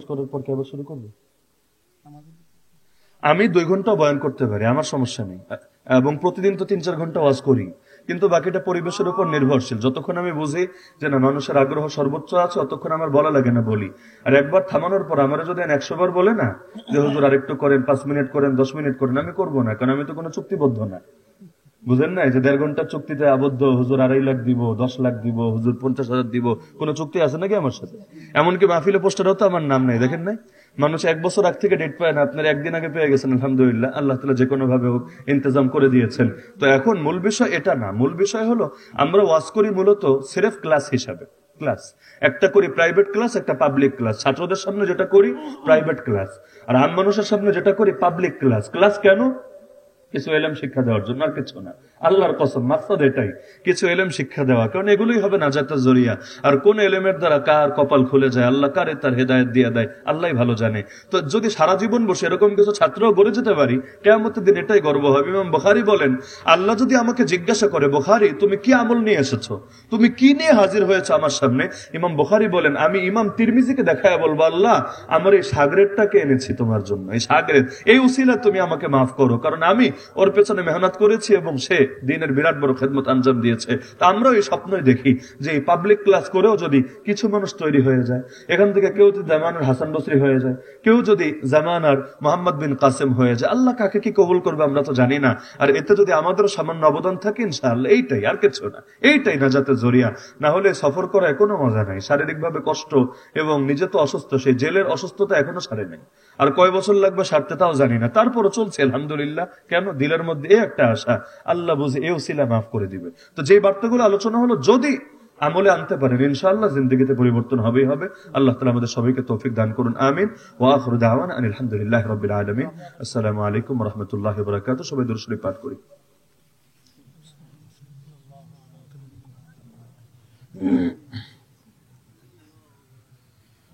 করার পর কি আবার শুরু করবো? আমি 2 ঘন্টা বয়ান করতে পারি, আমার সমস্যা নেই, এবং প্রতিদিন তো 3-4 ঘন্টা ওয়াজ করি, কিন্তু বাকিটা পরিবেশের উপর নির্ভরশীল। যতক্ষণ আমি বুঝি যে না মানুষের আগ্রহ সর্বোচ্চ আছে, ততক্ষণ আমার বলা লাগে না, বলি। আর একবার থামানোর পর আমার যদি 100 বার বলে না যে হুজুর আরেকটু করেন, 5 মিনিট করেন, 10 মিনিট করেন, আমি করবো না, কারণ আমি তো কোনো চুক্তিবদ্ধ না। বুঝেন না, যে 1.5 ঘন্টার চুক্তিতে আবদ্ধ, হুজুর 2.5 লাখ দিব, 10 লাখ দিব, হুজুর 50,000 দিব, কোন চুক্তি আছে নাকি আমার সাথে? এমনকি মাহফিলে পোস্টারেও তো আমার নাম নাই, দেখেন নাই? মানুষ 1 বছর আগ থেকে ডেট পায় না, আপনার একদিন আগে পেয়ে গেছেন, আলহামদুলিল্লাহ, আল্লাহ তাআলা যে কোনো ভাবে ইন্তজাম করে দিয়েছেন। তো এখন মূল বিষয় এটা না, মূল বিষয় হলো আমরা ওয়াজ করি মূলত সিরেফ ক্লাস হিসাবে। ক্লাস একটা করি প্রাইভেট ক্লাস, একটা পাবলিক ক্লাস। ছাত্রদের সামনে যেটা করি প্রাইভেট ক্লাস, আর আম মানুষের সামনে যেটা করি পাবলিক ক্লাস। ক্লাস কেন? কিছু এলেম শিক্ষা দেওয়ার জন্য, আর কিছু না। আল্লাহর কসম, মাকসাদ এটাই, কিছু এলেম শিক্ষা দেওয়া, কারণ এগুলোই হবে নাজাতের জরিয়া। আর কোন এলেমের দ্বারা কার কপাল খুলে যায়, আল্লাহ কারে তার হেদায়েত দিয়ে দেয়, আল্লাহ ভালো জানে। তো যদি সারা জীবন বসে এরকম কিছু ছাত্রও গড়ে যেতে পারি, কিয়ামতের দিন এটাই গর্ব হবে। ইমাম বুখারী বলেন, আল্লাহ যদি আমাকে জিজ্ঞাসা করে, বুখারী তুমি কি আমল নিয়ে এসেছো, তুমি কি নিয়ে হাজির হয়েছো আমার সামনে, ইমাম বুখারী বলেন, আমি ইমাম তিরমিজিকে দেখায় বলবো, আল্লাহ আমার এই সাগরেরটাকে এনেছি তোমার জন্য, এই সাগরের এই উসিলা তুমি আমাকে মাফ করো, কারণ আমি ওর পেছনে মেহনত করেছি এবং সে দ্বীনের বিরাট বড় খেদমত আঞ্জাম দিয়েছে। তা আমরা এই স্বপ্নই দেখি যে এই পাবলিক ক্লাস করেও যদি কিছু মানুষ তৈরি হয়ে যায়, এখান থেকে কেউ যদি জামানার হাসান বসরি হয়ে যায়, কেউ যদি জামানার মোহাম্মদ বিন কাসেম হয়ে যায়, আল্লাহ কাকে কি কবুল করবে আমরা তো জানি না। আর এতে যদি আমাদেরও সামান্য অবদান থাকে, ইনশাআল্লাহ এইটাই, আর কিছু না, এইটাই নাজাতের জরিয়া। না হলে সফর করায় কোনো মজা নাই, শারীরিকভাবে কষ্ট, এবং নিজে তো অসুস্থ, সেই জেলের অসুস্থতা এখনো সারে নাই। আর কয় বছর লাগবে সারতে তাও জানি না, তারপরও চলছে আলহামদুলিল্লাহ। কেন? দিলের মধ্যে একটা আশা, আল্লাহ বুঝে এ উসিলা মাফ করে দিবে। তো যে বার্তাগুলো আলোচনা হলো, যদি আমলে আনতে পারেন, ইনশাআল্লাহ জিন্দেগিতে পরিবর্তন হবেই হবে। আল্লাহ তাআলা আমাদের সবাইকে তৌফিক দান করুন, আমিন। ওয়া আখিরু দাওয়ানা আলহামদুলিল্লাহি রাব্বিল আলামিন। আসসালামু আলাইকুম ওয়া রাহমাতুল্লাহি ওয়া বারাকাতুহু। সবাই দুরূদ শরীফ পাঠ করি।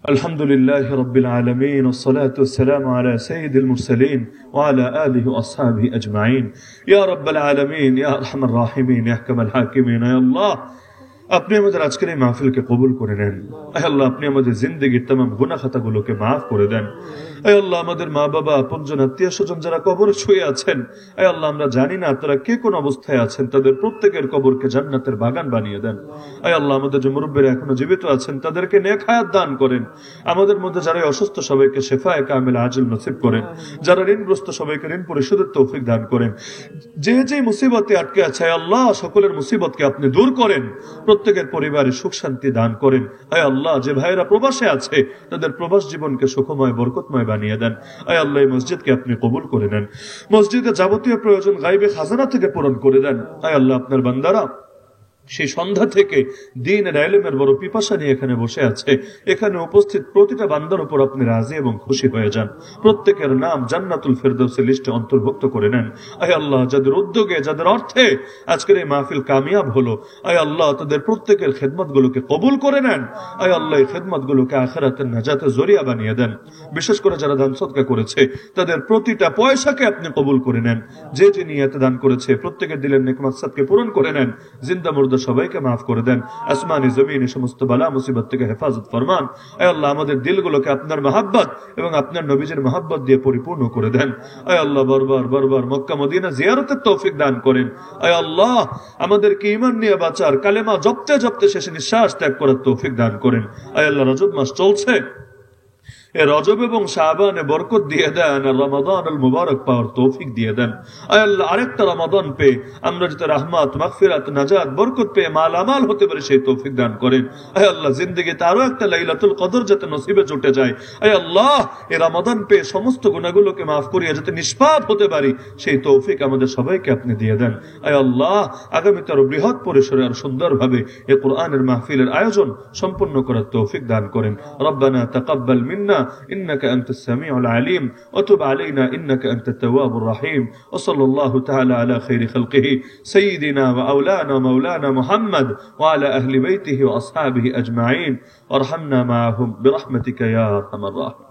الحمد لله رب العالمين، والصلاة والسلام على سيد المرسلين وعلى آله وأصحابه أجمعين. يا رب العالمين، يا أرحم الراحمين، يا أحكم الحاكمين، يا الله আপনি আমাদের আজকের এই মাহফিলকে কবুল করে নেন। আল্লাহ আপনি আমাদের জিন্দেগির तमाम গুনাহ খাতাগুলোকে মাফ করে দেন। আল্লাহ আমাদের মা বাবা, আপনজন, আত্মীয় স্বজন যারা কবরে শুয়ে আছেন, আল্লাহ আমরা জানি না তারা কে কোন অবস্থায় আছেন, তাদের প্রত্যেকের কবরকে জান্নাতের বাগান বানিয়ে দেন। আল্লাহ আমাদের যে মুরব্বীরা এখনো জীবিত আছেন তাদেরকে নেক হায়াত দান করেন। আমাদের মধ্যে যারা অসুস্থ সবাইকে শিফায়ে কামিলা আজিল নসিব করেন। যারা ঋণগ্রস্ত সবাইকে ঋণ পরিশোধের তৌফিক দান করেন। যে যে মুসিবতে আটকে আছে আল্লাহ সকলের মুসিবতকে আপনি দূর করেন। প্রত্যেকের পরিবারে সুখ শান্তি দান করেন। আয় আল্লাহ যে ভাইরা প্রবাসে আছে তাদের প্রবাস জীবনকে সুখময় বরকতময় বানিয়ে দেন। আয় আল্লাহ এই মসজিদকে আপনি কবুল করে নেন। মসজিদের যাবতীয় প্রয়োজন গায়বে খাজানা থেকে পূরণ করে দেন। আয় আল্লাহ আপনার বান্দারা সেই সন্ধ্যা থেকে দ্বীনের ইলমের বড় পিপাসা নিয়ে এখানে বসে আছে, এখানে উপস্থিত প্রতিটা বান্দার উপর আপনি রাজি এবং খুশি হয়ে যান। প্রত্যেকের নাম জান্নাতুল ফেরদৌসের লিস্টে অন্তর্ভুক্ত করে নেন। আয় আল্লাহ যাদের উদ্যোগে, যাদের অর্থে আজকের এই মাহফিল কামিয়াব হলো, আয় আল্লাহ তাদের প্রত্যেকের খেদমতগুলোকে কবুল করে নেন। আয় আল্লাহ এই খেদমতগুলোকে আখিরাতের নাজাতের জরিয়া বানিয়ে দেন। বিশেষ করে যারা দান সদকা করেছে তাদের প্রতিটা পয়সাকে আপনি কবুল করে নেন। যে যে নিয়তে দান করেছে প্রত্যেকের দিলের নেক মাকসাদকে পূরণ করে নেন। জিন্দা মুর্দা সবাইকে মাফ করে দেন। আসমানি জমিনে সমস্ত বালা মুসিবত থেকে হেফাজত ফরমান। আয় আল্লাহ আমাদের দিলগুলোকে আপনার মহব্বত এবং আপনার নবীজির মহব্বত দিয়ে পরিপূর্ণ করে দেন। আয় আল্লাহ বারবার মক্কা মদিনা জিয়ারতের তৌফিক দান করেন। আয় আল্লাহ আমাদেরকে ঈমান নিয়ে বাঁচার, কালেমা জপতে জপতে শেষে নিঃশ্বাস ত্যাগ করার তৌফিক দান করেন। আয় আল্লাহ রজব মাস চলছে, রজব এবং শাবানে বরকত দিয়ে দেন, আর রমাদানুল মুবারক পাওয়ার তৌফিক দিয়ে দেন। আয় আল্লাহ আরেকটা রমাদান পেয়ে আমরা যাতে রাহমাত, মাগফিরাত, নাজাত, বরকত পেয়ে মালামাল হতে পারে সেই তৌফিক দান করেন। আয় আল্লাহ জিন্দেগিতে আরো একটা লাইলাতুল কদর যাতে নসিবে জুটে যায়। আয় আল্লাহ এই রমাদান পেয়ে সমস্ত গুনাহগুলোকে মাফ করিয়ে যাতে নিষ্পাপ হতে পারি সেই তৌফিক আমাদের সবাইকে আপনি দিয়ে দেন। আয় আল্লাহ আগামীতে আরো বৃহৎ পরিসরে আর সুন্দরভাবে এই কোরআনের মাহফিলের আয়োজন সম্পন্ন করার তৌফিক দান করেন। রব্বানা তাকাব্বাল মিন্না إنك أنت السميع العليم وتب علينا إنك أنت التواب الرحيم وصلى الله تعالى على خير خلقه سيدنا وأولانا مولانا محمد وعلى أهل بيته وأصحابه أجمعين وارحمنا معهم برحمتك يا أرحم الراحمين.